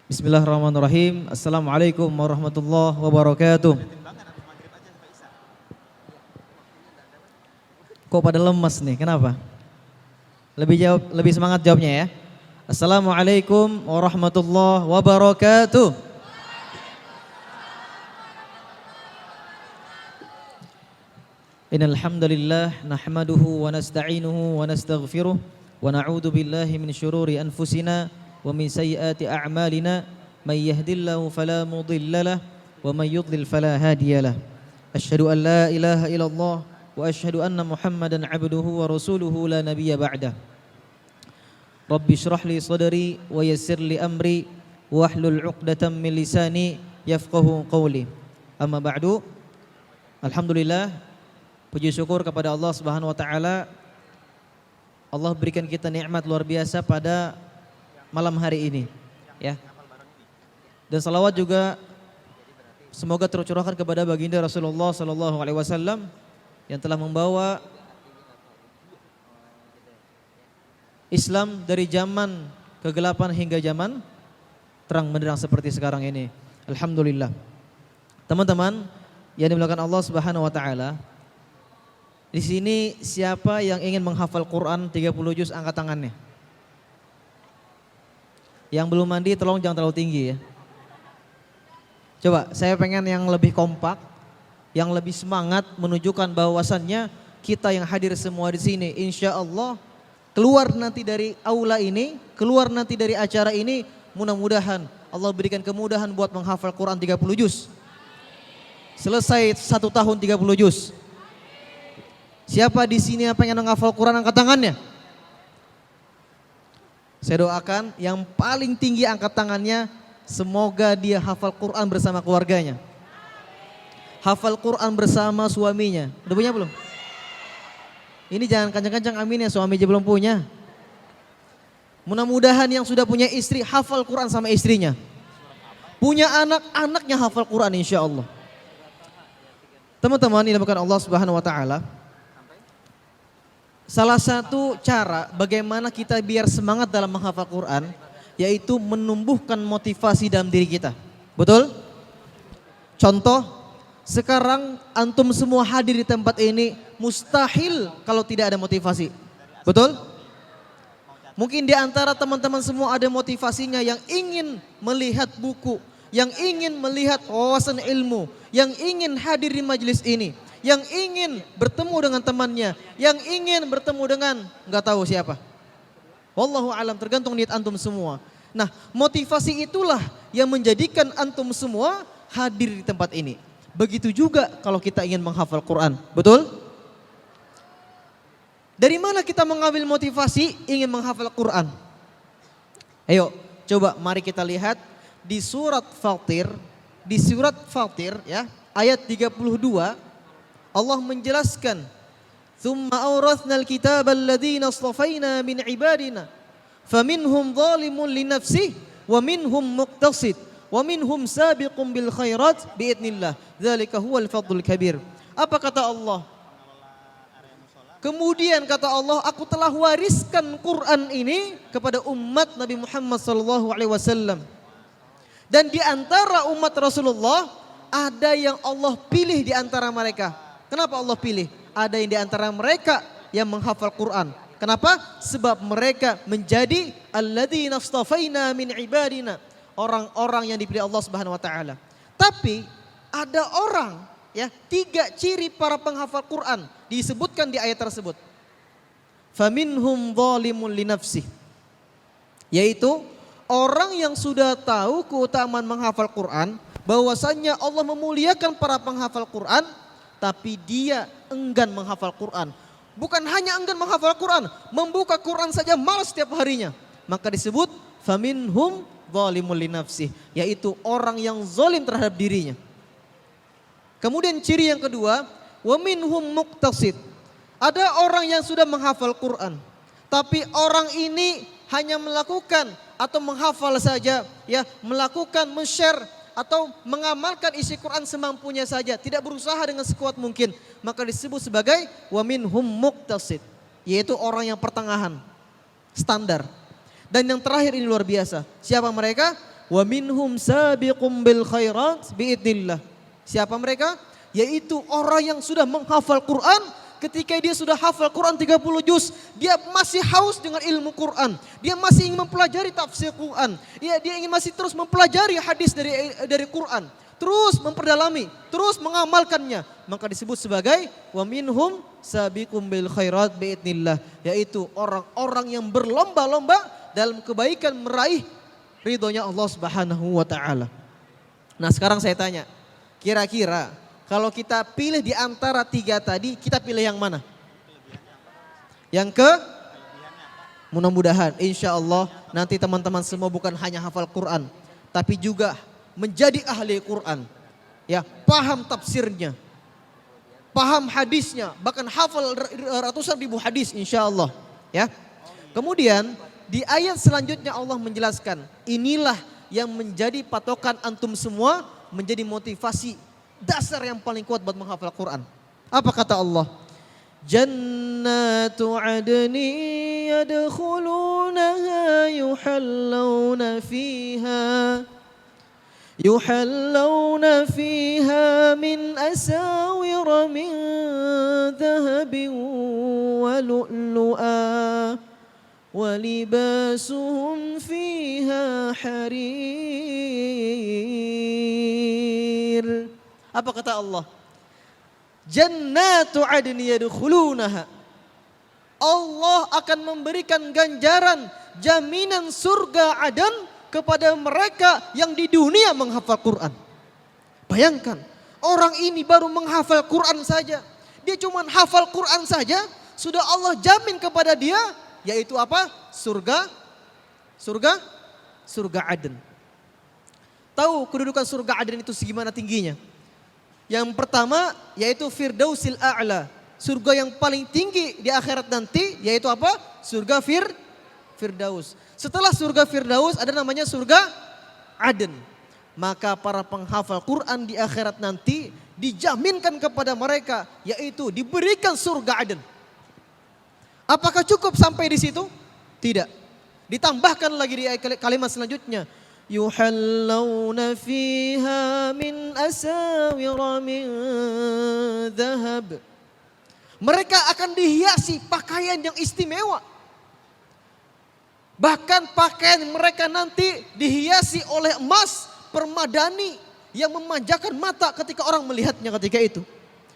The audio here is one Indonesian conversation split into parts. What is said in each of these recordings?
Bismillahirrahmanirrahim. Assalamualaikum warahmatullahi wabarakatuh. Kok pada lemas nih? Kenapa? Lebih semangat jawabnya ya. Assalamualaikum warahmatullahi wabarakatuh. Innal hamdalillah nahmaduhu wa nasta'inuhu wa nastaghfiruh wa na'udzu billahi min syururi anfusina wa min sayyiati a'malina may yahdihillahu fala mudhillalah wa may yudlil fala hadiyalah. Asyhadu an la ilaha illallah wa asyhadu anna Muhammadan 'abduhu wa rasuluhu la nabiyya ba'dah. Rabbi shrah li sadri wa yassir li amri wahlul 'uqdatam min lisani yafqahu qawli. Amma ba'du. Alhamdulillah, puji syukur kepada Allah Subhanahu wa taala. Allah berikan kita nikmat luar biasa pada malam hari ini, ya. Dan salawat juga semoga tercurahkan kepada baginda Rasulullah sallallahu alaihi wasallam yang telah membawa Islam dari zaman kegelapan hingga zaman terang benderang seperti sekarang ini. Alhamdulillah. Teman-teman yang dimuliakan Allah Subhanahu wa taala, di sini siapa yang ingin menghafal Quran 30 juz angkat tangannya? Yang belum mandi tolong jangan terlalu tinggi ya. Coba saya pengen yang lebih kompak, yang lebih semangat menunjukkan bahwasannya kita yang hadir semua di sini insya Allah keluar nanti dari aula ini, keluar nanti dari acara ini, mudah-mudahan Allah berikan kemudahan buat menghafal Quran 30 juz. Selesai 1 tahun 30 juz. Siapa di sini yang pengen menghafal Quran angkat tangannya? Saya doakan yang paling tinggi angkat tangannya, semoga dia hafal Quran bersama keluarganya. Hafal Quran bersama suaminya. Udah punya belum? Ini jangan kencang-kencang amin ya, suami aja belum punya. Mudah-mudahan yang sudah punya istri hafal Quran sama istrinya. Punya anak, anaknya hafal Quran insya Allah. Teman-teman, ini bukan Allah Subhanahu wa taala. Salah satu cara bagaimana kita biar semangat dalam menghafal Quran yaitu menumbuhkan motivasi dalam diri kita. Betul? Contoh, sekarang antum semua hadir di tempat ini mustahil kalau tidak ada motivasi. Betul? Mungkin di antara teman-teman semua ada motivasinya yang ingin melihat buku, yang ingin melihat wawasan ilmu, yang ingin hadir di majelis ini, yang ingin bertemu dengan temannya, yang ingin bertemu dengan nggak tahu siapa. Wallahu alam, tergantung niat antum semua. Nah, motivasi itulah yang menjadikan antum semua hadir di tempat ini. Begitu juga kalau kita ingin menghafal Quran, betul? Dari mana kita mengambil motivasi ingin menghafal Quran? Ayo, coba mari kita lihat di surat Fatir, ya, ayat 32. Allah menjelaskan, "Tsumma awrathnal kitaba alladziina astafaina min ibadina, faminhum dzalimun linafsihi wa minhum muqtasid wa minhum sabiqun bil khairat biidznillah. Dzalika huwal fadlul kabir." Apa kata Allah? Kemudian kata Allah, aku telah wariskan Quran ini kepada umat Nabi Muhammad sallallahu alaihi wasallam. Dan di antara umat Rasulullah ada yang Allah pilih di antara mereka. Kenapa Allah pilih? Ada yang di antara mereka yang menghafal Quran. Kenapa? Sebab mereka menjadi alladzina astafaina min ibadina, orang-orang yang dipilih Allah Subhanahu wa taala. Tapi ada orang, ya, 3 ciri para penghafal Quran disebutkan di ayat tersebut. Faminhum dzalimun linafsihi, yaitu orang yang sudah tahu keutamaan menghafal Quran, bahwasannya Allah memuliakan para penghafal Quran, tapi dia enggan menghafal Quran. Bukan hanya enggan menghafal Quran, membuka Quran saja malas setiap harinya. Maka disebut faminhum dzalimun linafsihi, yaitu orang yang zalim terhadap dirinya. Kemudian ciri yang kedua, wa minhum muqtasid. Ada orang yang sudah menghafal Quran, tapi orang ini hanya melakukan atau menghafal saja, ya, melakukan, men-share atau mengamalkan isi Quran semampunya saja, tidak berusaha dengan sekuat mungkin, maka disebut sebagai wa minhum muqtasid, yaitu orang yang pertengahan, standar. Dan yang terakhir ini luar biasa. Siapa mereka? Wa minhum sabiqum bil khairat biidznillah. Siapa mereka? Yaitu orang yang sudah menghafal Quran. Ketika dia sudah hafal Quran 30 juz, dia masih haus dengan ilmu Quran. Dia masih ingin mempelajari tafsir Quran. Dia ingin masih terus mempelajari hadis dari Quran. Terus memperdalami, terus mengamalkannya. Maka disebut sebagai wa minhum sabiqum bil khairat biidznillah. Yaitu orang-orang yang berlomba-lomba dalam kebaikan meraih ridhonya Allah Subhanahu wa taala. Nah, sekarang saya tanya, kira-kira kalau kita pilih di antara 3 tadi, kita pilih yang mana? Yang ke? Mudah-mudahan insya Allah nanti teman-teman semua bukan hanya hafal Quran, tapi juga menjadi ahli Quran. Ya, paham tafsirnya, paham hadisnya, bahkan hafal ratusan ribu hadis insya Allah. Ya. Kemudian di ayat selanjutnya Allah menjelaskan, inilah yang menjadi patokan antum semua, menjadi motivasi dasar yang paling kuat buat menghafal Quran. Apa kata Allah? Jannatu adni yadkhulunaha yuhallawna fiha min asawira min dhahabin wa lu'lu'a wa libasuhum fiha harir. Apa kata Allah? Jannatu adni yadkhulunaha. Allah akan memberikan ganjaran, jaminan surga Adan kepada mereka yang di dunia menghafal Quran. Bayangkan, orang ini baru menghafal Quran saja. Dia cuma hafal Quran saja, sudah Allah jamin kepada dia, yaitu apa? Surga Aden. Tahu kedudukan surga Aden itu segimana tingginya? Yang pertama yaitu Firdausil A'la, surga yang paling tinggi di akhirat nanti, yaitu apa? Surga Firdaus. Setelah surga Firdaus ada namanya surga Aden. Maka para penghafal Quran di akhirat nanti dijaminkan kepada mereka, yaitu diberikan surga Aden. Apakah cukup sampai di situ? Tidak. Ditambahkan lagi di kalimat selanjutnya. Yuhallawna fiha min asawira min dhahab. Mereka akan dihiasi pakaian yang istimewa. Bahkan pakaian mereka nanti dihiasi oleh emas permadani yang memanjakan mata ketika orang melihatnya ketika itu.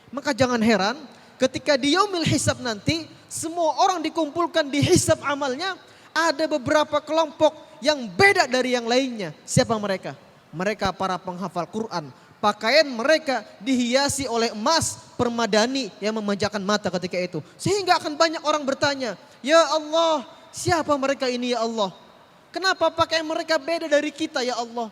Maka jangan heran ketika di yaumil hisab nanti semua orang dikumpulkan di hisab amalnya, ada beberapa kelompok yang beda dari yang lainnya. Siapa mereka? Mereka para penghafal Quran. Pakaian mereka dihiasi oleh emas permadani yang memanjakan mata ketika itu. Sehingga akan banyak orang bertanya, ya Allah, siapa mereka ini ya Allah? Kenapa pakaian mereka beda dari kita ya Allah?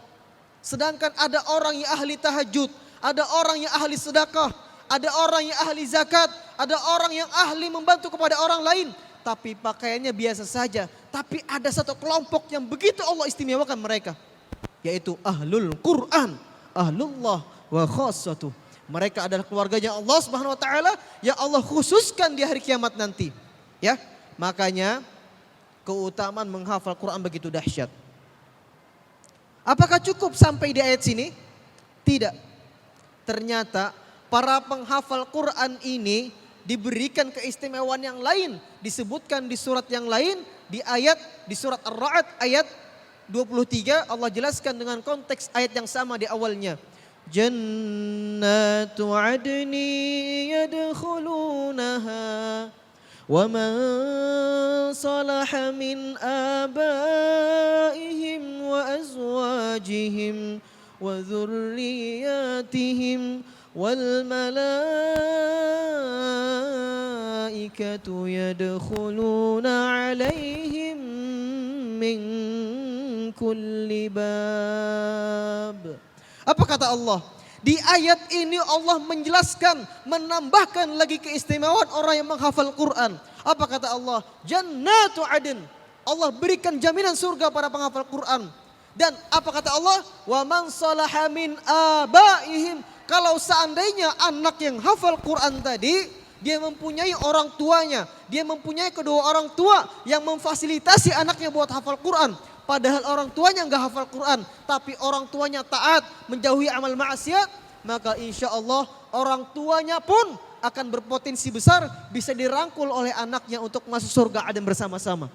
Sedangkan ada orang yang ahli tahajud, ada orang yang ahli sedekah, ada orang yang ahli zakat, ada orang yang ahli membantu kepada orang lain. Tapi pakaiannya biasa saja. Tapi ada satu kelompok yang begitu Allah istimewakan mereka. Yaitu ahlul Quran. Ahlullah wa khassatuh. Mereka adalah keluarganya Allah Subhanahu wa taala yang Allah khususkan di hari kiamat nanti. Ya, makanya keutamaan menghafal Quran begitu dahsyat. Apakah cukup sampai di ayat sini? Tidak. Ternyata para penghafal Quran ini diberikan keistimewaan yang lain, disebutkan di surat yang lain, di surat Ar-Ra'd ayat 23 Allah jelaskan dengan konteks ayat yang sama di awalnya. Jannatu adni yadkhulunaha wa man salaha min abaihim wa azwajihim wa dhurriyyatihim wal malaikatu yadkhuluna alaihim min kulli bab. Apa kata Allah? Di ayat ini Allah menjelaskan, menambahkan lagi keistimewaan orang yang menghafal Quran. Apa kata Allah? Jannatu adn. Allah berikan jaminan surga para penghafal Quran. Dan apa kata Allah? Wa man salaha min abaihim. Kalau seandainya anak yang hafal Quran tadi, dia mempunyai orang tuanya, dia mempunyai kedua orang tua yang memfasilitasi anaknya buat hafal Quran. padahal orang tuanya nggak hafal Quran, tapi orang tuanya taat, menjauhi amal maksiat, maka insya Allah orang tuanya pun akan berpotensi besar bisa dirangkul oleh anaknya untuk masuk surga Aden bersama-sama.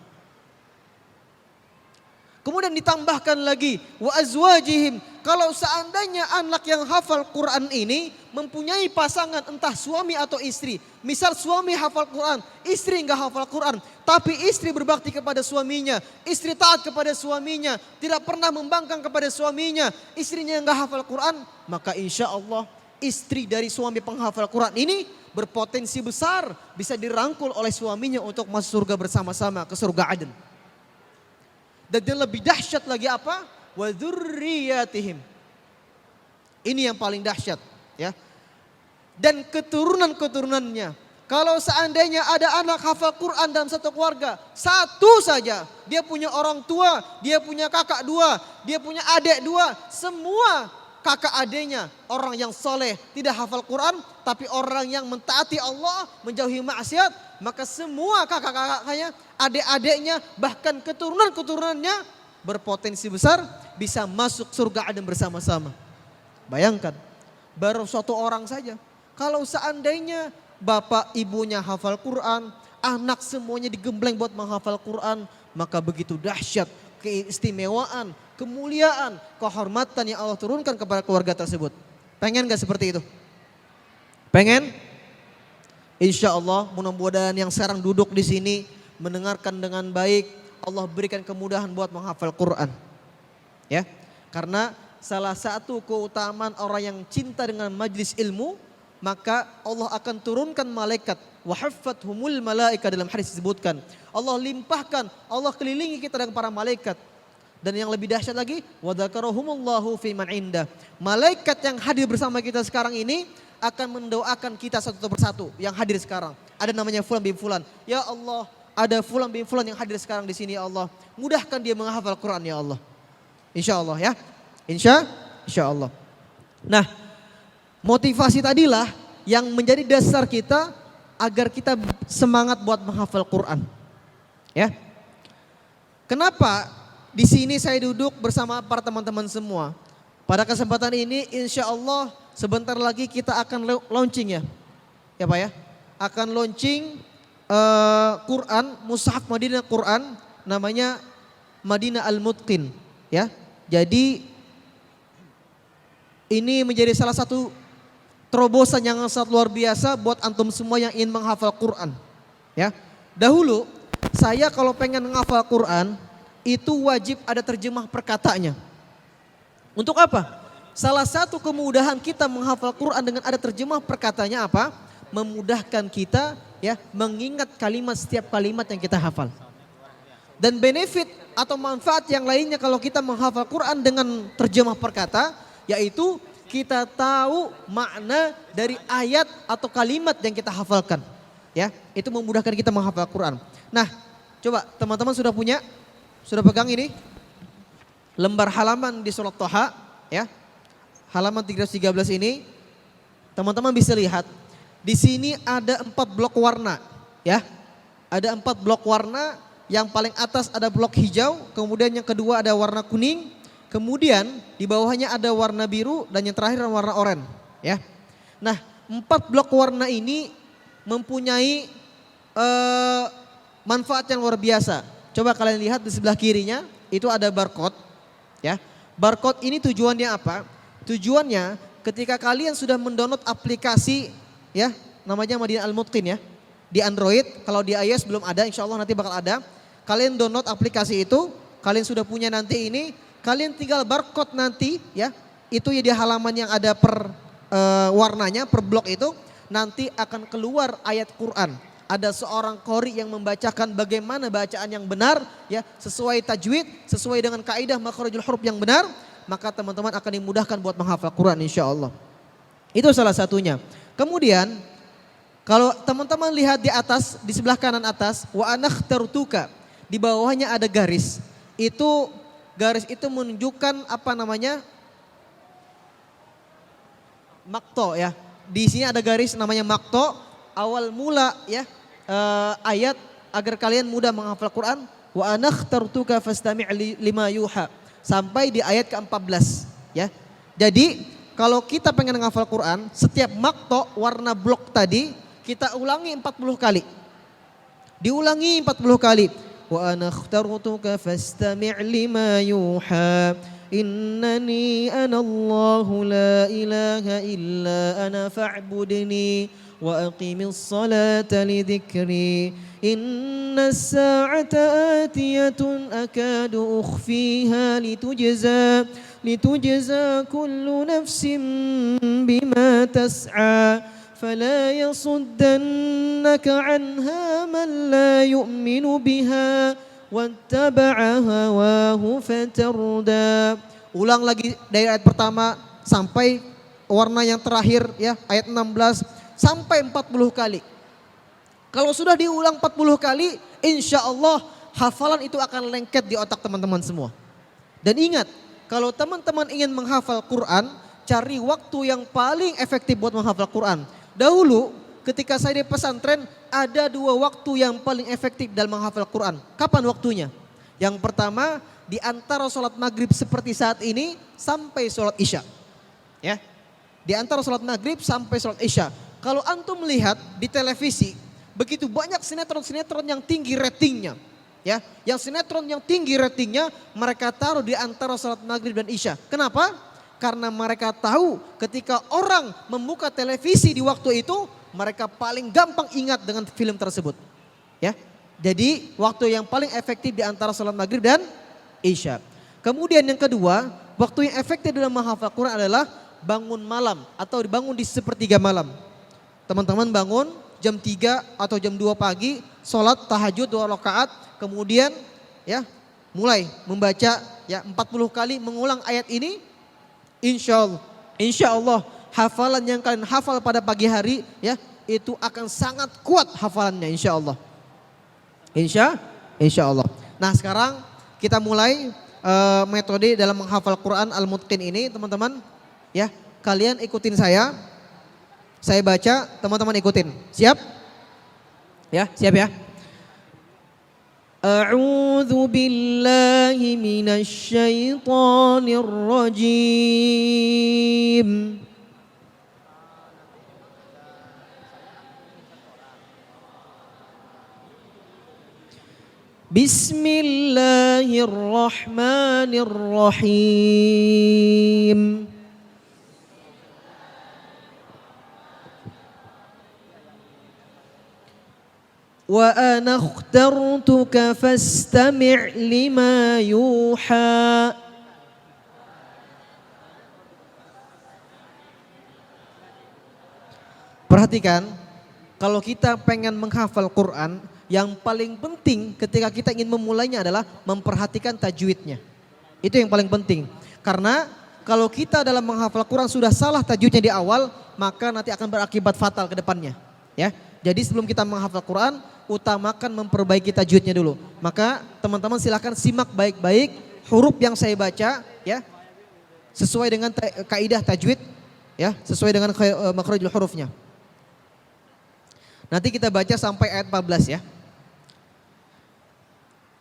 Kemudian ditambahkan lagi wa azwajihim, kalau seandainya anak yang hafal Quran ini mempunyai pasangan entah suami atau istri. Misal suami hafal Quran, istri enggak hafal Quran, tapi istri berbakti kepada suaminya, istri taat kepada suaminya, tidak pernah membangkang kepada suaminya, istrinya enggak hafal Quran, maka insya Allah istri dari suami penghafal Quran ini berpotensi besar bisa dirangkul oleh suaminya untuk masuk surga bersama-sama ke surga Aden. Dan yang lebih dahsyat lagi apa? Wa dzurriyyatihim. Ini yang paling dahsyat, ya. Dan keturunan-keturunannya. Kalau seandainya ada anak hafal Quran dalam satu keluarga, satu saja, dia punya orang tua, dia punya kakak dua, dia punya adik dua, semua kakak adiknya orang yang soleh, tidak hafal Quran, tapi orang yang mentaati Allah, menjauhi maksiat, maka semua kakak-kakaknya, adik-adiknya, bahkan keturunan-keturunannya berpotensi besar bisa masuk surga Aden bersama-sama. Bayangkan, baru suatu orang saja. Kalau seandainya bapak ibunya hafal Quran, anak semuanya digembleng buat menghafal Quran, maka begitu dahsyat keistimewaan, kemuliaan, kehormatan yang Allah turunkan kepada keluarga tersebut. Pengen gak seperti itu? Pengen? Insya Allah mudah-mudahan yang sekarang duduk di sini mendengarkan dengan baik, Allah berikan kemudahan buat menghafal Quran. Ya, karena salah satu keutamaan orang yang cinta dengan majlis ilmu, maka Allah akan turunkan malaikat. Wa haffathumul malaika, dalam hadis disebutkan. Allah limpahkan, Allah kelilingi kita dengan para malaikat. Dan yang lebih dahsyat lagi, wa dzakarahumullahu fi man indah. Malaikat yang hadir bersama kita sekarang ini akan mendoakan kita satu persatu yang hadir sekarang. Ada namanya Fulan bin Fulan. Ya Allah, ada Fulan bin Fulan yang hadir sekarang di sini ya Allah. Mudahkan dia menghafal Quran ya Allah. Insya Allah ya. Insya Allah. Nah, motivasi tadilah yang menjadi dasar kita agar kita semangat buat menghafal Quran. Ya. Kenapa di sini saya duduk bersama para teman-teman semua? Pada kesempatan ini insya Allah sebentar lagi kita akan launching ya. Ya Pak ya. Akan launching Quran, Mushaf Madinah Quran, namanya Madinah Al-Mutqin. Ya. Jadi ini menjadi salah satu terobosan yang sangat luar biasa buat antum semua yang ingin menghafal Quran. Ya. Dahulu saya kalau pengen menghafal Quran itu wajib ada terjemah perkataannya. Untuk apa? Salah satu kemudahan kita menghafal Quran dengan ada terjemah perkataannya apa? Memudahkan kita ya mengingat kalimat setiap kalimat yang kita hafal. Dan benefit atau manfaat yang lainnya kalau kita menghafal Quran dengan terjemah perkata, yaitu kita tahu makna dari ayat atau kalimat yang kita hafalkan. Ya, itu memudahkan kita menghafal Quran. Nah, coba teman-teman sudah punya? Sudah pegang ini? Lembar halaman di surat Thaha, ya. Halaman 313 ini, teman-teman bisa lihat. Di sini ada 4 blok warna, ya. Ada 4 blok warna, yang paling atas ada blok hijau, kemudian yang kedua ada warna kuning, kemudian di bawahnya ada warna biru, dan yang terakhir warna oranye, ya. Nah, 4 blok warna ini mempunyai manfaat yang luar biasa. Coba kalian lihat di sebelah kirinya, itu ada barcode, ya. Barcode ini tujuannya apa? Tujuannya ketika kalian sudah mendownload aplikasi, ya, namanya Madinah Al-Mutqin ya, di Android, kalau di iOS belum ada, insya Allah nanti bakal ada. Kalian download aplikasi itu, kalian sudah punya nanti ini, kalian tinggal barcode nanti, ya, itu ya di halaman yang ada per warnanya, per blok itu, nanti akan keluar ayat Quran. Ada seorang qori yang membacakan bagaimana bacaan yang benar, ya, sesuai tajwid, sesuai dengan kaidah makharijul huruf yang benar, maka teman-teman akan dimudahkan buat menghafal Quran insya Allah. Itu salah satunya. Kemudian kalau teman-teman lihat di atas, di sebelah kanan atas, wa anakhtartuka, di bawahnya ada garis. Itu garis itu menunjukkan apa namanya? Makto ya. Di sini ada garis namanya makto, awal mula ya ayat agar kalian mudah menghafal Quran. wa ana akhtartuka fastami' lima yuha sampai di ayat ke-14 ya. Jadi kalau kita pengen menghafal Quran, setiap makto warna blok tadi kita ulangi 40 kali. Diulangi 40 kali. Wa ana akhtartuka fastami' lima yuha. Innani anallahu la ilaha illa ana fa'budni wa aqimis salata lidhikri. Inna as-sa'ata atiyatun akadu ukhfiha litujza kullu nafsin bima tas'a. فلا يصدنك عنها من لا يؤمن بها واتبع هواه فتردى. Ulang lagi dari ayat pertama sampai warna yang terakhir ya, ayat 16 sampai 40 kali. Kalau sudah diulang 40 kali, insya Allah hafalan itu akan lengket di otak teman-teman semua. Dan ingat, kalau teman-teman ingin menghafal Quran, cari waktu yang paling efektif buat menghafal Quran. Dahulu ketika saya di pesantren ada 2 waktu yang paling efektif dalam menghafal Quran. Kapan waktunya? Yang pertama di antara sholat maghrib seperti saat ini sampai sholat isya. Ya, di antara sholat maghrib sampai sholat isya. Kalau antum melihat di televisi begitu banyak sinetron-sinetron yang tinggi ratingnya. Ya, yang sinetron yang tinggi ratingnya mereka taruh di antara sholat maghrib dan isya. Kenapa? Karena mereka tahu ketika orang membuka televisi di waktu itu, mereka paling gampang ingat dengan film tersebut. Ya, jadi waktu yang paling efektif di antara sholat maghrib dan isya. Kemudian yang kedua, waktu yang efektif dalam menghafal Quran adalah bangun malam atau bangun di sepertiga malam. Teman-teman bangun jam 3 atau jam 2 pagi, sholat tahajud 2 rakaat, kemudian ya mulai membaca ya 40 kali mengulang ayat ini. Insya Allah hafalan yang kalian hafal pada pagi hari ya itu akan sangat kuat hafalannya insya Allah. Insya Allah. Nah sekarang kita mulai metode dalam menghafal Quran Al-Mutqin ini teman-teman ya. Kalian ikutin saya baca, teman-teman ikutin. Siap? Ya, siap ya. A'udzu billahi minasy syaithanir rajim. Bismillahirrahmanirrahim. Wa ana akhtartuka fastami' lima yuha. Perhatikan, kalau kita pengen menghafal Quran, yang paling penting ketika kita ingin memulainya adalah memperhatikan tajwidnya. Itu yang paling penting. Karena kalau kita dalam menghafal Quran sudah salah tajwidnya di awal, maka nanti akan berakibat fatal ke depannya. Ya. Jadi sebelum kita menghafal Quran, utamakan memperbaiki tajwidnya dulu. Maka teman-teman silakan simak baik-baik huruf yang saya baca ya. Sesuai dengan kaidah tajwid ya, sesuai dengan makhrajul hurufnya. Nanti kita baca sampai ayat 14 ya.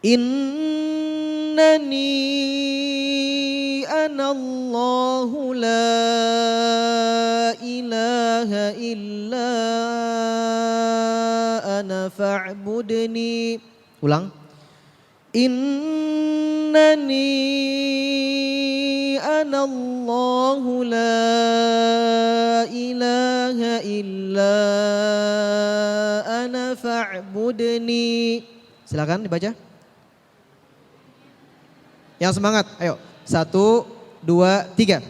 Innani anallahu la ilaha illa ana fa'budni. Ulang. Innani anallahu la ilaha illa ana fa'budni. Silakan dibaca. Yang semangat, ayo. 1, 2, 3.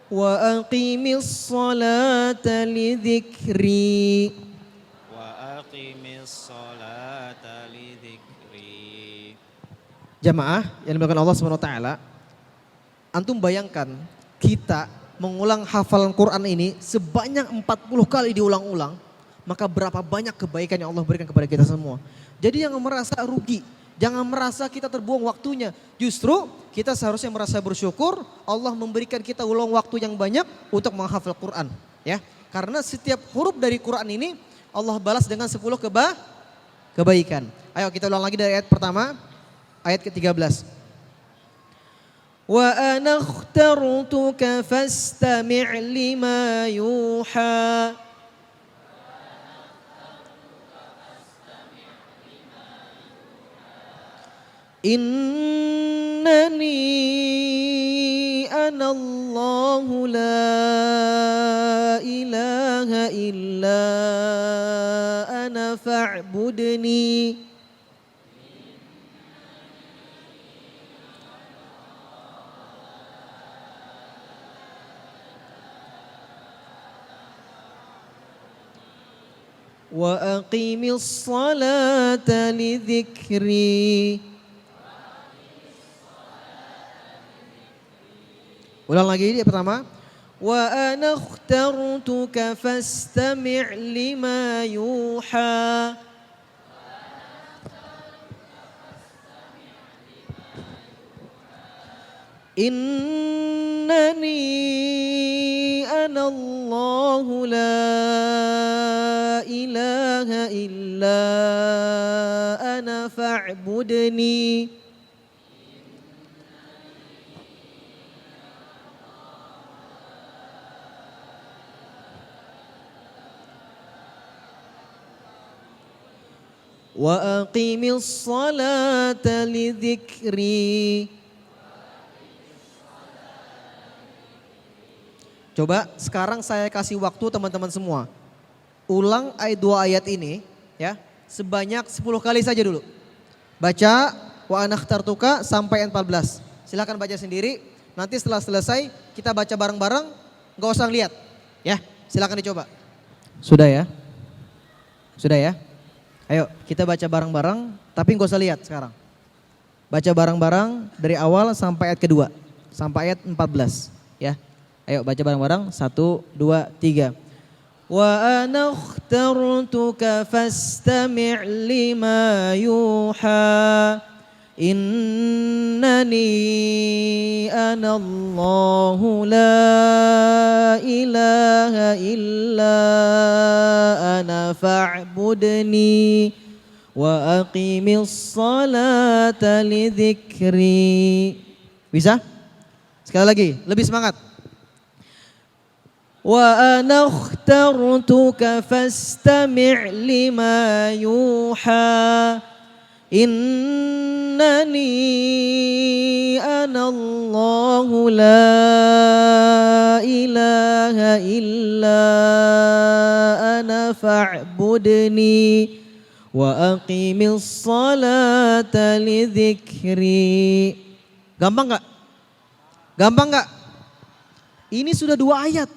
Wa aqimis salata lidzikri. Wa aqimis salata lidzikri. Jamaah yang dimuliakan Allah Subhanahu wa taala, antum bayangkan kita mengulang hafalan Quran ini sebanyak 40 kali diulang-ulang, maka berapa banyak kebaikan yang Allah berikan kepada kita semua. Jadi yang merasa rugi, Jangan merasa kita terbuang waktunya. Justru kita seharusnya merasa bersyukur Allah memberikan kita ulang waktu yang banyak untuk menghafal Quran. Ya, karena setiap huruf dari Quran ini Allah balas dengan 10 kebaikan. Ayo kita ulang lagi dari ayat pertama, ayat ke-13. Wa ana ikhtartuka fastami' lima yuha. Innani ana Allahu la ilaha illa ana fa'budni. Wa aqimis salata li dzikri. Ulang lagi yang pertama. Wa ana ikhtartuka fastami' lima yuha. Innani ana Allahu la ilaha illa ana fa'budni. Wa aqimis salata li dzikri. Coba sekarang saya kasih waktu teman-teman semua. Ulang ayat 2 ayat ini ya, sebanyak 10 kali saja dulu. Baca wa ana ikhtartuka sampai ayat 14. Silakan baca sendiri. Nanti setelah selesai kita baca bareng-bareng, enggak usah lihat. Ya, silakan dicoba. Sudah ya? Sudah ya? Ayo kita baca bareng-bareng tapi nggak usah lihat sekarang. Baca bareng-bareng dari awal sampai ayat kedua. Sampai ayat 14 ya. Ayo baca bareng-bareng 1, 2, 3. Wa ana ikhtartuka fastami' lima yuha. Innani ana Allahu la ilaha illa ana fa'budni wa aqimis salata li dzikri. Bisa? Sekali lagi, lebih semangat. Wa ana ikhtartuka fastami' lima yuha. Innani ana Allahu la ilaha illa ana fa'budni wa aqimis salata li dzikri. Gampang gak? Gampang gak? Ini sudah 2 ayat.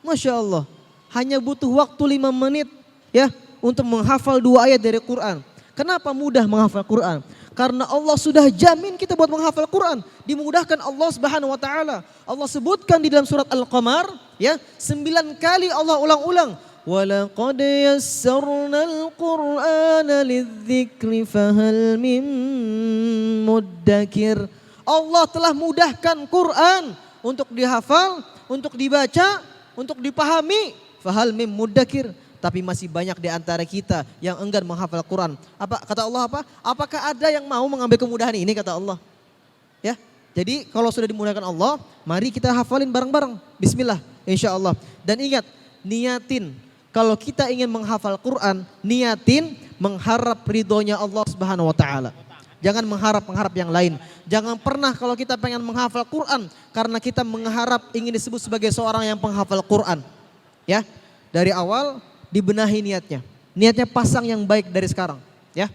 Masya Allah. Hanya butuh waktu 5 menit ya untuk menghafal 2 ayat dari Quran. Kenapa mudah menghafal Quran? Karena Allah sudah jamin kita buat menghafal Quran. Dimudahkan Allah Subhanahu wa taala. Allah sebutkan di dalam surat Al-Qamar ya, 9 kali Allah ulang-ulang. Walaqad yassarnal Qur'ana lidzikri fahal min muddakir. Allah telah mudahkan Quran untuk dihafal, untuk dibaca, untuk dipahami. Fahal min muddakir. Tapi masih banyak di antara kita yang enggan menghafal Quran. Apa kata Allah apa? Apakah ada yang mau mengambil kemudahan ini kata Allah? Ya. Jadi kalau sudah dimudahkan Allah, mari kita hafalin bareng-bareng. Bismillah, insyaallah. Dan ingat, niatin kalau kita ingin menghafal Quran, niatin mengharap ridhonya Allah Subhanahu wa taala. Jangan mengharap yang lain. Jangan pernah kalau kita pengen menghafal Quran karena kita mengharap ingin disebut sebagai seorang yang penghafal Quran. Ya. Dari awal dibenahi niatnya. Niatnya pasang yang baik dari sekarang, ya.